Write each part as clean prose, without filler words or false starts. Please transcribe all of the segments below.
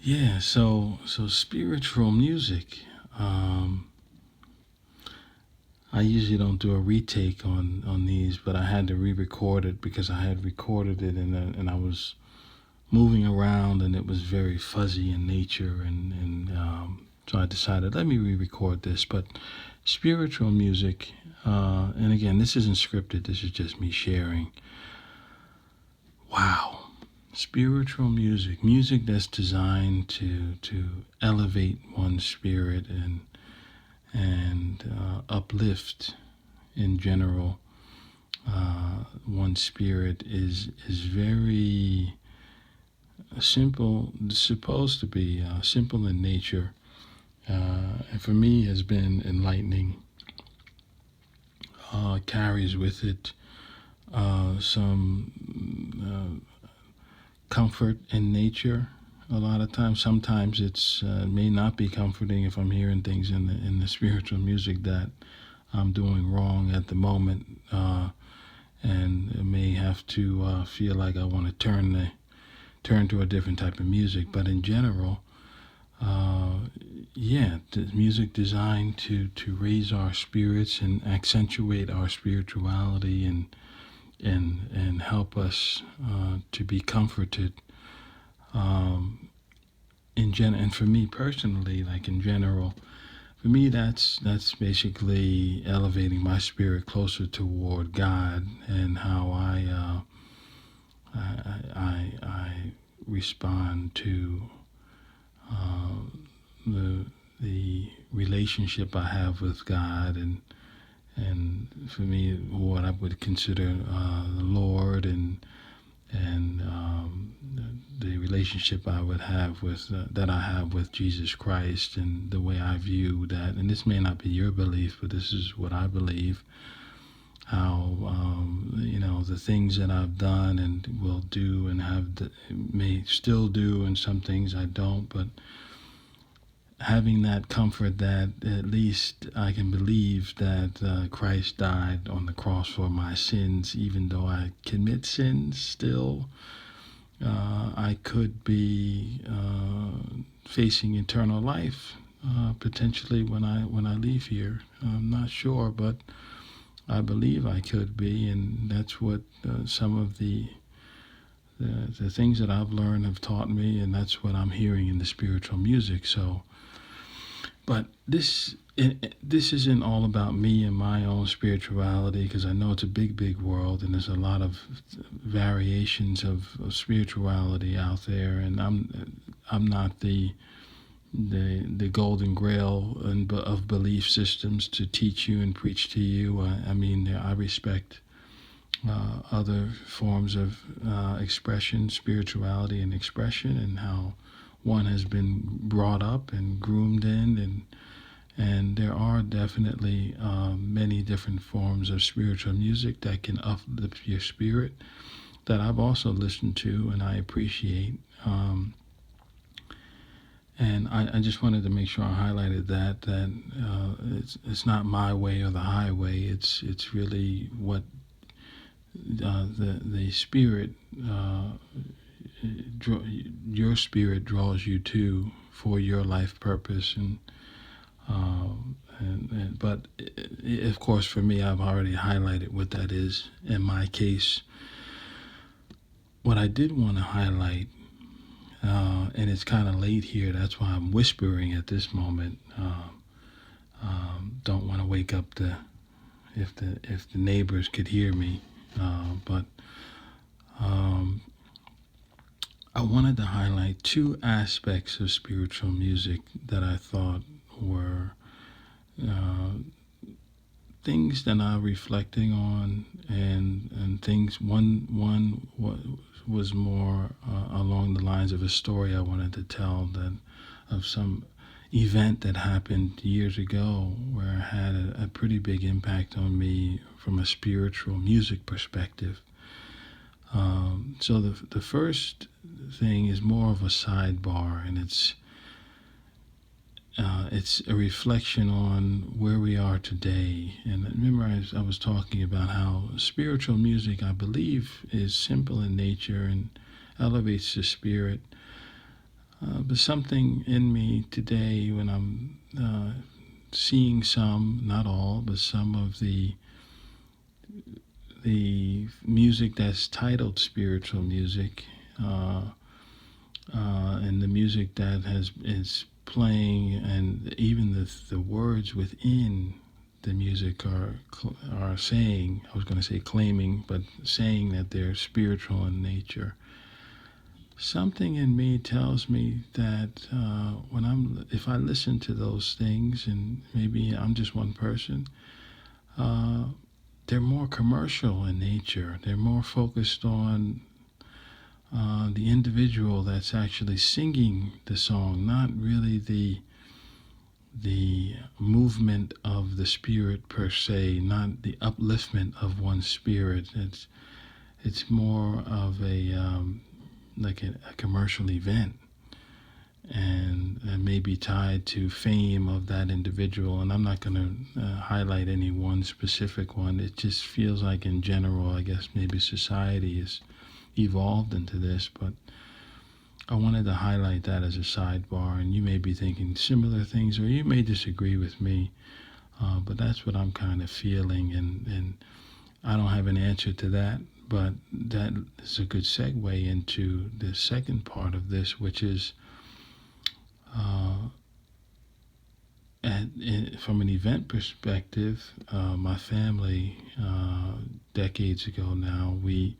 Yeah, so spiritual music. Um, I usually don't do a retake on these, but I had to re-record it because I had recorded it and I was moving around and it was very fuzzy in nature and so I decided let me re-record this. But spiritual music, and again, this isn't scripted. This is just me sharing. Wow. Spiritual music, music that's designed to elevate one's spirit and uplift in general one's spirit is very simple. Supposed to be simple in nature, and for me has been enlightening. Carries with it some comfort in nature. A lot of times, sometimes it's may not be comforting if I'm hearing things in the spiritual music that I'm doing wrong at the moment, and it may have to feel like I want to turn to a different type of music. But in general, uh, yeah, the music designed to raise our spirits and accentuate our spirituality and help us to be comforted. Um, and for me personally, like in general, for me that's basically elevating my spirit closer toward God and how I respond to uh, the relationship I have with God and for me what I would consider the Lord and the relationship I would have with that I have with Jesus Christ and the way I view that. And this may not be your belief, but this is what I believe. How the things that I've done and will do and may still do, and some things I don't, but having that comfort that at least I can believe that Christ died on the cross for my sins, even though I commit sins still. I could be facing eternal life potentially when I leave here. I'm not sure, but I believe I could be, and that's what some of the things that I've learned have taught me, and that's what I'm hearing in the spiritual music. So, but this isn't all about me and my own spirituality because I know it's a big world and there's a lot of variations of spirituality out there, and I'm not the golden grail of belief systems to teach you and preach to you. I mean, I respect other forms of expression, spirituality and expression, and how one has been brought up and groomed in, and there are definitely many different forms of spiritual music that can uplift your spirit that I've also listened to and I appreciate. And I just wanted to make sure I highlighted that it's not my way or the highway. It's really what the spirit your spirit draws you to for your life purpose but of course for me I've already highlighted what that is in my case. What I did want to highlight, and it's kind of late here, that's why I'm whispering at this moment. Don't want to wake up if the neighbors could hear me, but um, I wanted to highlight two aspects of spiritual music that I thought were uh, things that I'm reflecting on, and things. One was more along the lines of a story I wanted to tell than of some event that happened years ago where it had a pretty big impact on me from a spiritual music perspective. So the first thing is more of a sidebar, and it's a reflection on where we are today. And remember, I was talking about how spiritual music, I believe, is simple in nature and elevates the spirit. But something in me today, when I'm seeing some, not all, but some of the music that's titled spiritual music, and the music that is playing, and even the words within the music are saying, I was going to say claiming, but saying that they're spiritual in nature. Something in me tells me that if I listen to those things, and maybe I'm just one person, uh, they're more commercial in nature. They're more focused on the individual that's actually singing the song, not really the movement of the spirit per se, not the upliftment of one's spirit. It's more of like a commercial event, and may be tied to fame of that individual. And I'm not going to highlight any one specific one. It just feels like in general, I guess maybe society has evolved into this, but I wanted to highlight that as a sidebar. And you may be thinking similar things, or you may disagree with me, but that's what I'm kind of feeling, and I don't have an answer to that. But that is a good segue into the second part of this, which is from an event perspective. My family, decades ago now, we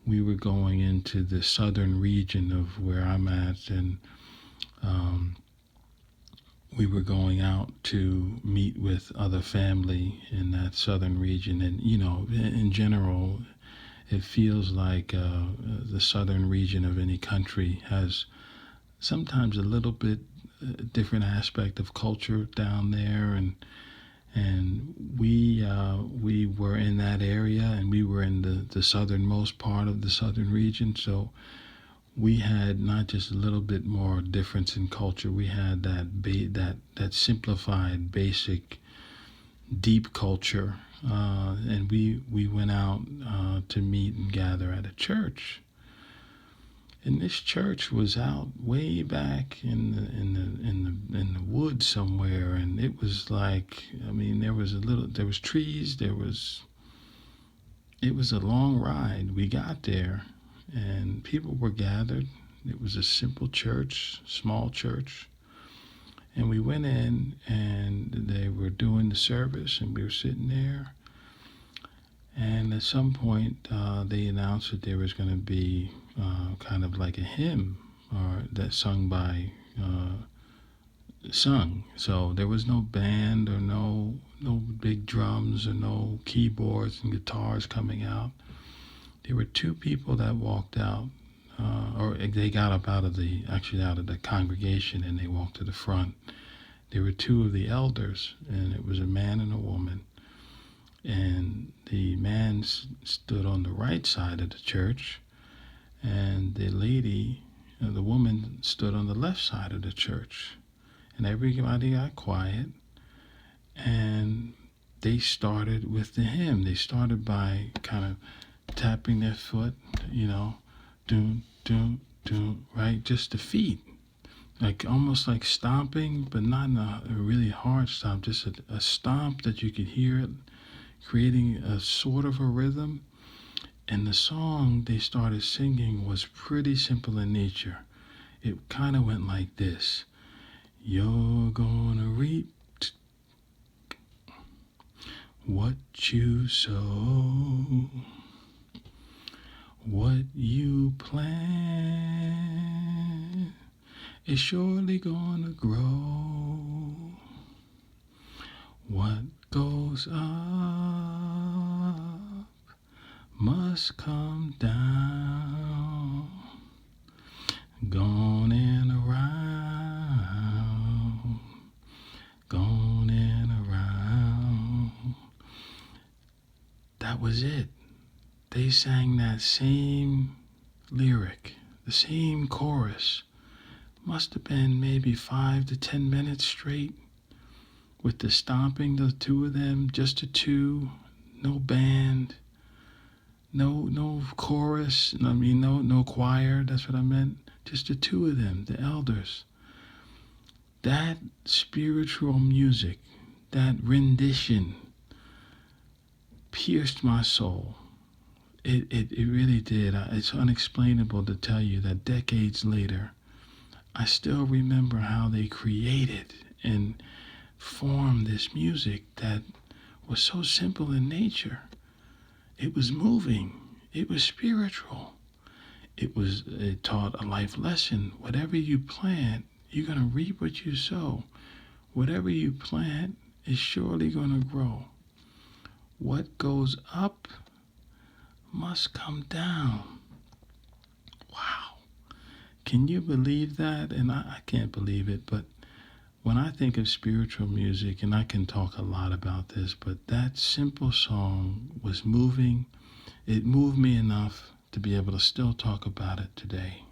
were going into the southern region of where I'm at, and we were going out to meet with other family in that southern region. And in general, it feels like the southern region of any country has sometimes a little bit different aspect of culture down there, and we were in that area, and we were in the southernmost part of the southern region. So we had not just a little bit more difference in culture. We had that simplified, basic, deep culture, and we went out to meet and gather at a church. And this church was out way back in the woods somewhere, and it was like, I mean, there was trees, it was a long ride. We got there, and people were gathered. It was a simple church, small church, and we went in, and they were doing the service, and we were sitting there. And at some point, they announced that there was going to be kind of like a hymn, or that sung. So there was no band, or no big drums, or no keyboards and guitars coming out. There were two people that walked out, or they got up out of the congregation, and they walked to the front. There were two of the elders, and it was a man and a woman. And the man stood on the right side of the church, and the lady, the woman, stood on the left side of the church. And everybody got quiet, and they started with the hymn. They started by kind of tapping their foot, doom, doom, doom, right? Just the feet. Like almost like stomping, but not in a really hard stomp, just a stomp that you could hear it, creating a sort of a rhythm. And the song they started singing was pretty simple in nature. It kind of went like this: you're gonna reap what you sow, what you plant is surely gonna grow. What goes up must come down, gone and around, gone and around. That was it. They sang that same lyric, the same chorus. Must have been maybe 5 to 10 minutes straight, with the stomping, the two of them, just the two, no band, no chorus, no choir, that's what I meant. just the two of them, the elders. That spiritual music, that rendition pierced my soul. It really did. It's unexplainable to tell you that decades later, I still remember how they created and formed this music that was so simple in nature. It was moving. It was spiritual. It taught a life lesson. Whatever you plant, you're going to reap what you sow. Whatever you plant is surely going to grow. What goes up must come down. Wow. Can you believe that? And I can't believe it, but when I think of spiritual music, and I can talk a lot about this, but that simple song was moving. It moved me enough to be able to still talk about it today.